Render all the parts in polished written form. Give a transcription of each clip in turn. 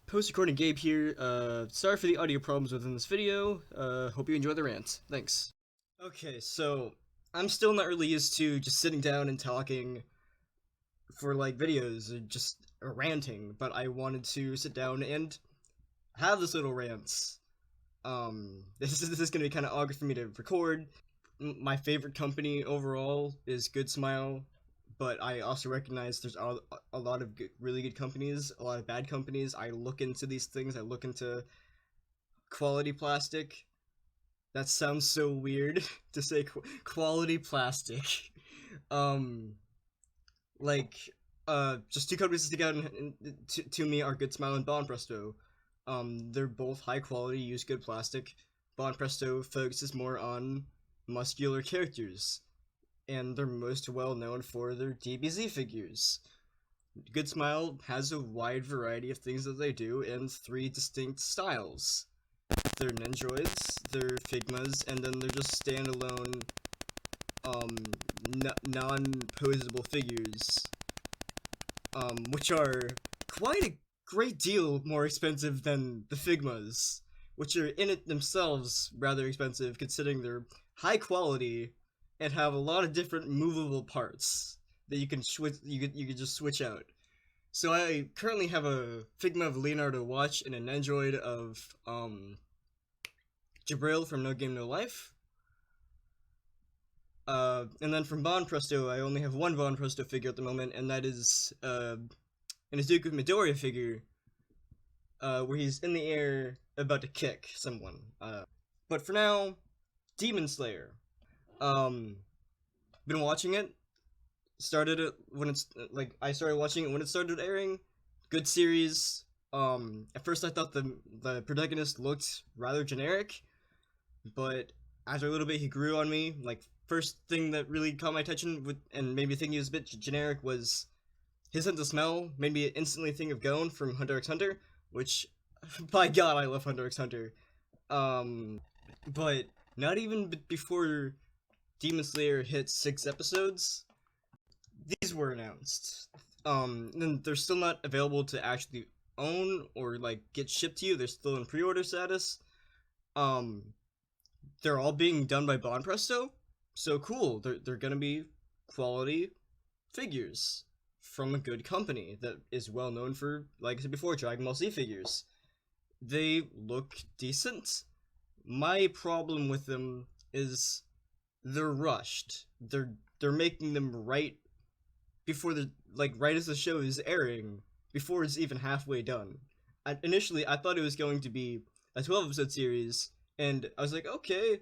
Post-recording Gabe here. Sorry for the audio problems within this video. Hope you enjoy the rant. Thanks. Okay, so I'm still not really used to just sitting down and talking for like videos, or just ranting, but I wanted to sit down and have this little rant. This is gonna be kind of awkward for me to record. My favorite company overall is Good Smile, but I also recognize there's a lot of really good companies, a lot of bad companies. I look into these things. I look into quality plastic. That sounds so weird to say quality plastic. um, like just two companies to get to me are Good Smile and Bon Presto. They're both high quality, use good plastic. Bon Presto focuses more on muscular characters, and they're most well known for their DBZ figures. Good Smile has a wide variety of things that they do in three distinct styles. They're Ninjoids, they're Figmas, and then they're just standalone, non-posable figures, which are quite a great deal more expensive than the Figmas, which are in it themselves rather expensive considering they're high quality and have a lot of different movable parts that you can switch. You could just switch out. So I currently have a Figma of Leonardo Watch and a Nendroid of Jabril from No Game No Life. And then from Bon Presto, I only have one Bon Presto figure at the moment, and that is an Izuku Midoriya figure, where he's in the air about to kick someone. But for now, Demon Slayer. Been watching it. Started it when it's like I started watching it when it started airing. Good series. At first I thought the protagonist looked rather generic, but after a little bit he grew on me. Like first thing that really caught my attention and made me think he was a bit generic was his sense of smell. Made me instantly think of Gon from Hunter x Hunter, which by God I love Hunter x Hunter. But not even before Demon Slayer hit 6 episodes, these were announced. And they're still not available to actually own or like get shipped to you. They're still in pre-order status. They're all being done by Bon Presto, so cool. They're gonna be quality figures from a good company that is well known for, like I said before, Dragon Ball Z figures. They look decent. My problem with them is they're rushed. They're making them right before right as the show is airing, before it's even halfway done. Initially, I thought it was going to be a 12-episode series, and I was like, okay,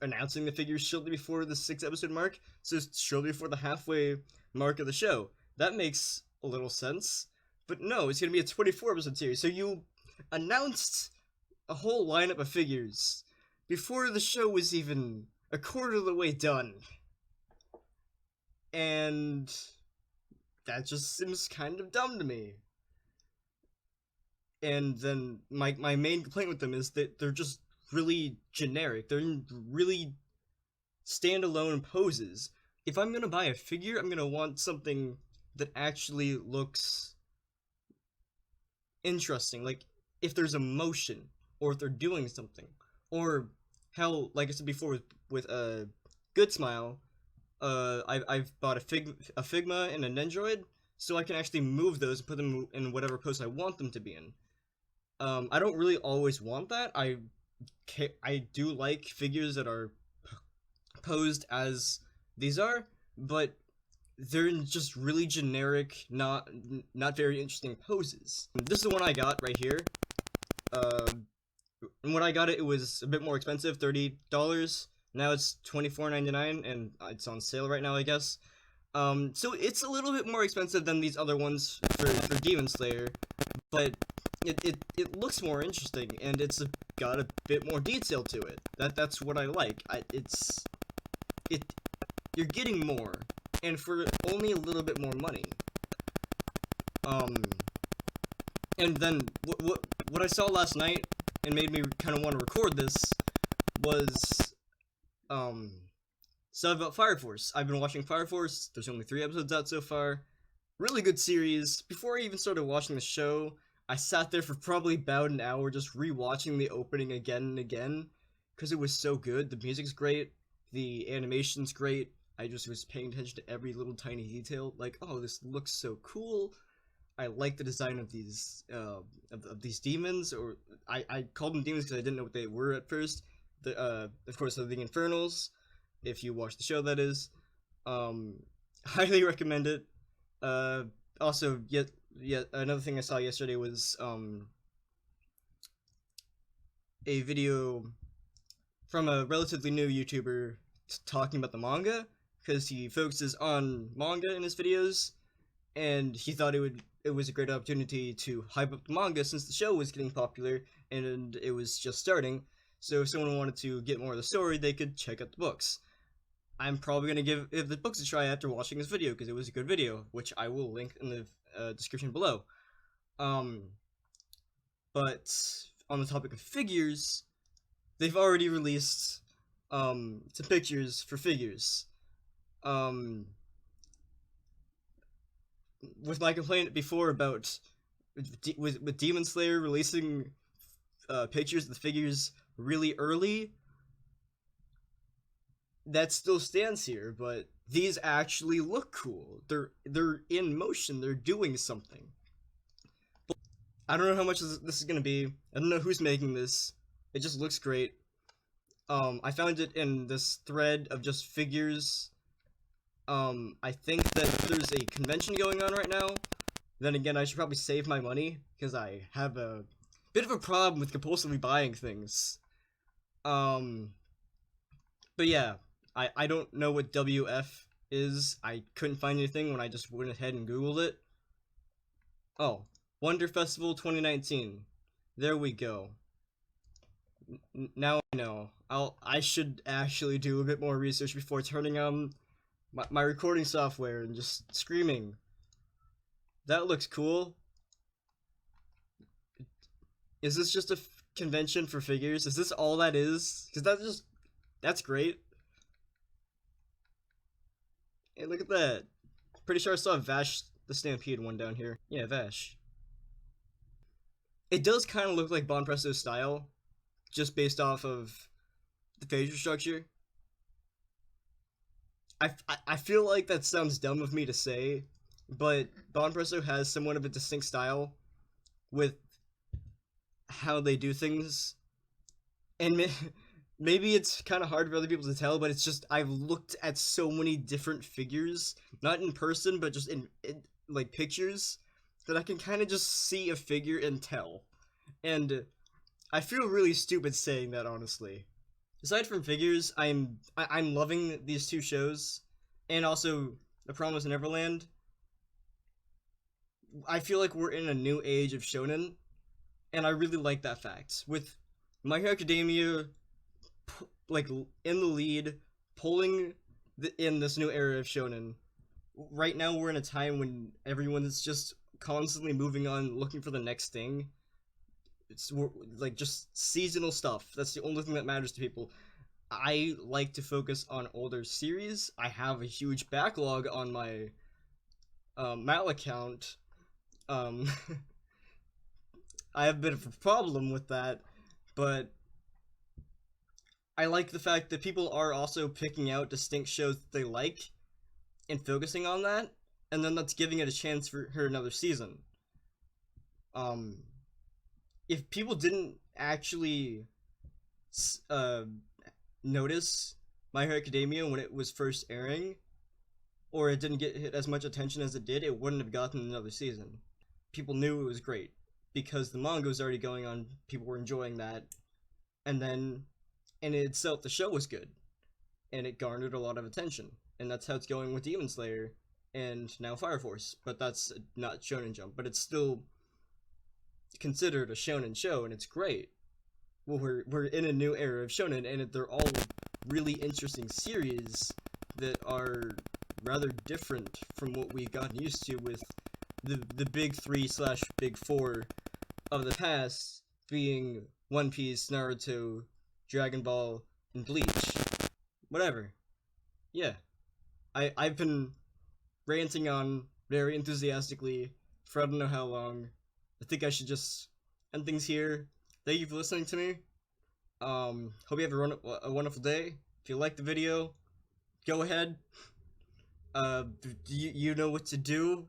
announcing the figures shortly before the 6-episode mark, so shortly before the halfway mark of the show. That makes a little sense, but no, it's gonna be a 24-episode series. So you announced a whole lineup of figures before the show was even a quarter of the way done. And that just seems kind of dumb to me. And then my main complaint with them is that they're just really generic. They're in really standalone poses. If I'm gonna buy a figure, I'm gonna want something that actually looks interesting. Like, if there's emotion, or if they're doing something, or hell, like I said before with Good Smile, I've bought a Figma and a Nendroid, so I can actually move those and put them in whatever pose I want them to be in. I don't really always want that. I do like figures that are posed as these are, but they're in just really generic, not very interesting poses. This is the one I got right here. And when I got it, it was a bit more expensive, $30. Now it's $24.99, and it's on sale right now, I guess. So it's a little bit more expensive than these other ones for Demon Slayer, but it looks more interesting, and it's got a bit more detail to it. That's what I like. You're getting more, and for only a little bit more money. And then what I saw last night and made me kind of want to record this was stuff about Fire Force. I've been watching Fire Force. There's only 3 episodes out so far. Really good series. Before I even started watching the show, I sat there for probably about an hour just rewatching the opening again and again because it was so good. The music's great, the animation's great. I just was paying attention to every little tiny detail. Like, oh, this looks so cool. I like the design of these of these demons, or I called them demons because I didn't know what they were at first. Of course, they're the Infernals. If you watch the show, that is. Um, highly recommend it. Uh, Also, yet another thing I saw yesterday was a video from a relatively new YouTuber talking about the manga because he focuses on manga in his videos, and he thought it was a great opportunity to hype up the manga since the show was getting popular and it was just starting. So if someone wanted to get more of the story, they could check out the books. I'm probably gonna give the books a try after watching this video because it was a good video, which I will link in the description below. Um, but on the topic of figures, they've already released some pictures for figures. Um, with my complaint before about with Demon Slayer releasing pictures of the figures really early, that still stands here, but these actually look cool. They're in motion. They're doing something. I don't know how much this is gonna be. I don't know who's making this. It just looks great. I found it in this thread of just figures. I think that there's a convention going on right now. Then again, I should probably save my money because I have a bit of a problem with compulsively buying things. But yeah, I don't know what WF is. I couldn't find anything when I just went ahead and Googled it. Oh, Wonder Festival 2019. There we go. Now I know. I should actually do a bit more research before turning on my recording software and just screaming. That looks cool. Is this just a convention for figures? Is this all that is? Because that's great. Hey, look at that. Pretty sure I saw Vash the Stampede one down here. Yeah, Vash. It does kind of look like Bon Presto's style, just based off of the facial structure. I feel like that sounds dumb of me to say, but Bon Presto has somewhat of a distinct style with how they do things, and maybe it's kind of hard for other people to tell, but it's just I've looked at so many different figures, not in person, but just in like pictures, that I can kind of just see a figure and tell, and I feel really stupid saying that, honestly. Aside from figures, I'm loving these two shows, and also The Promised Neverland. I feel like we're in a new age of shonen, and I really like that fact. With My Hero Academia, like in the lead, pulling in this new era of shonen. Right now, we're in a time when everyone is just constantly moving on, looking for the next thing. It's like just seasonal stuff. That's the only thing that matters to people. I like to focus on older series. I have a huge backlog on my Mal account. I have a bit of a problem with that, but I like the fact that people are also picking out distinct shows that they like and focusing on that, and then that's giving it a chance for another season. If people didn't actually notice My Hero Academia when it was first airing, or it didn't get as much attention as it did, it wouldn't have gotten another season. People knew it was great because the manga was already going on, people were enjoying that, and then in itself the show was good, and it garnered a lot of attention, and that's how it's going with Demon Slayer and now Fire Force. But that's not Shonen Jump, but it's still considered a shonen show, and it's great. Well, we're in a new era of shonen, and they're all really interesting series that are rather different from what we've gotten used to with the big three / big four of the past being One Piece, Naruto, Dragon Ball, and Bleach. Whatever. Yeah. I've been ranting on very enthusiastically for I don't know how long. I think I should just end things here. Thank you for listening to me. Hope you have a wonderful day. If you like the video, go ahead. You know what to do.